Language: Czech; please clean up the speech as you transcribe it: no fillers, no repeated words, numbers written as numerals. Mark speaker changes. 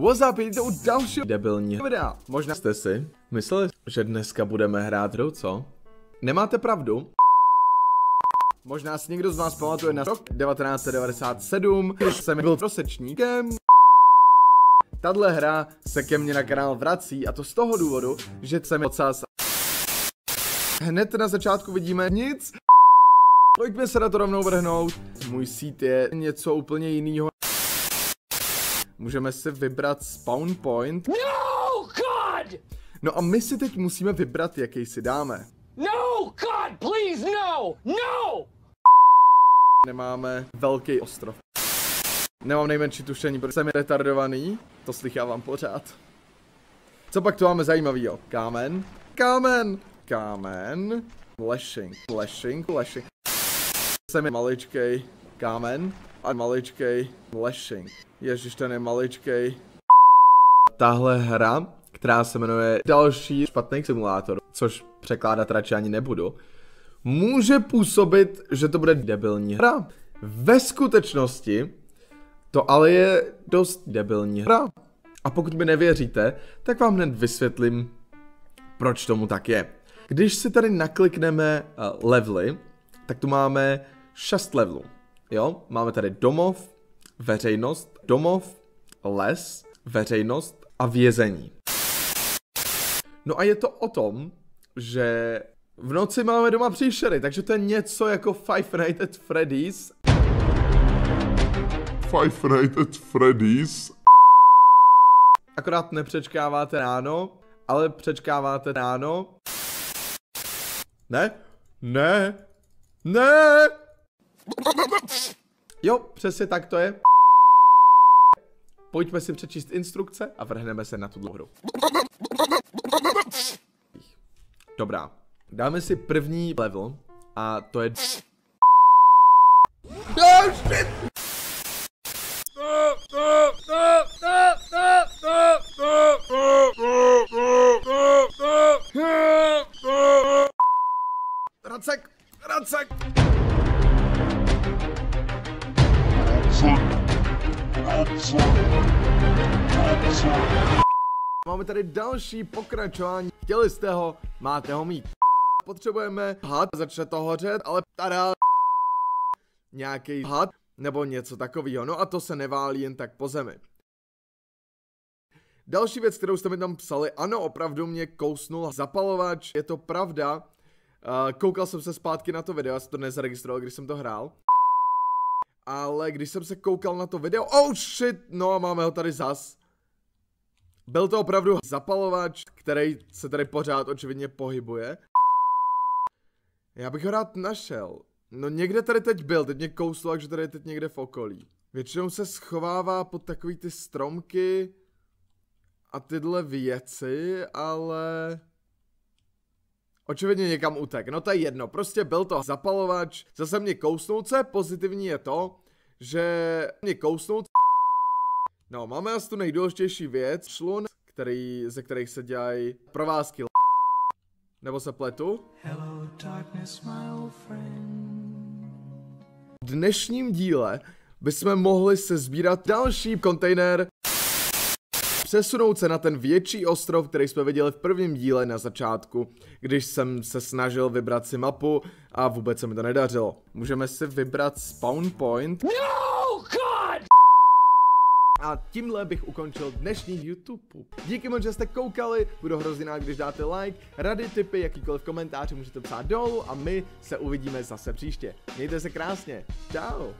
Speaker 1: What's up, jděte u dalšího debilního videa. Možná jste si mysleli, že dneska budeme hrát hru, co? Nemáte pravdu. Možná si někdo z vás pamatuje na rok 1997, když jsem byl trosečníkem. Tahle hra se ke mně na kanál vrací, a to z toho důvodu, že jsem ocas. Hned na začátku vidíme nic. Pojďme se na to rovnou vrhnout. Můj seed je něco úplně jiného. Můžeme si vybrat spawn point.
Speaker 2: No, God!
Speaker 1: No a my si teď musíme vybrat, jaký si dáme.
Speaker 2: No, God, please, no! No!
Speaker 1: Nemáme velký ostrov. Nemám nejmenší tušení, protože jsem retardovaný. To slychávám pořád. Co pak tu máme zajímavýho? Kámen. Kámen. Kámen. Lashing. Lashing. Lashing. Jsem maličkej kámen a maličkej lashing. Ježiš, ten je maličkej. Tahle hra, která se jmenuje Další špatný simulátor, což překládat radši ani nebudu, může působit, že to bude debilní hra. Ve skutečnosti to ale je dost debilní hra. A pokud mi nevěříte, tak vám hned vysvětlím, proč tomu tak je. Když si tady naklikneme levely, tak tu máme 6 levelů. Jo, máme tady domov, veřejnost, domov, les, veřejnost a vězení. No a je to o tom, že v noci máme doma příšery, takže to je něco jako Five Nights at Freddy's.
Speaker 3: Five Nights at Freddy's.
Speaker 1: Akorát nepřečkáváte ráno, ale přečkáváte ráno. Ne? Ne? Ne! Jo, přesně tak to je. Pojďme si přečíst instrukce a vrhneme se na tu hru. Dobrá. Dáme si první level a to je... Oh, shit! Racek! Racek! Máme tady další pokračování. Chtěli jste ho, máte ho mít. Potřebujeme had, začne to hořet, ale tada, nějaký had nebo něco takového. No a to se neválí jen tak po zemi. Další věc, kterou jste mi tam psali, ano, opravdu mě kousnul zapalovač, je to pravda. Koukal jsem se zpátky na to video, já jsem to nezaregistroval, když jsem to hrál. Ale když jsem se koukal na to video, oh shit, no a máme ho tady zas. Byl to opravdu zapalovač, který se tady pořád očividně pohybuje. Já bych ho rád našel. No někde tady teď byl, teď mě kouslo, takže tady je teď někde v okolí. Většinou se schovává pod takový ty stromky a tyhle věci, ale... Očividně někam utek, no to je jedno, prostě byl to zapalovač, zase mě kousnout, co je pozitivní je to, že mě kousnout. No, máme asi tu nejdůležitější věc, šlun, ze kterých se dělají provázky. Nebo se pletu? Hello, darkness, my old friend. V dnešním díle bychom mohli sesbírat další kontejner, přesunout se na ten větší ostrov, který jsme viděli v prvním díle na začátku, když jsem se snažil vybrat si mapu a vůbec se mi to nedařilo. Můžeme si vybrat spawn point.
Speaker 2: No, God!
Speaker 1: A tímhle bych ukončil dnešní YouTube. Díky moc, že jste koukali, budu hrozně rád, když dáte like, rady, tipy, jakýkoliv komentáři můžete psát dolů a my se uvidíme zase příště. Mějte se krásně, čau!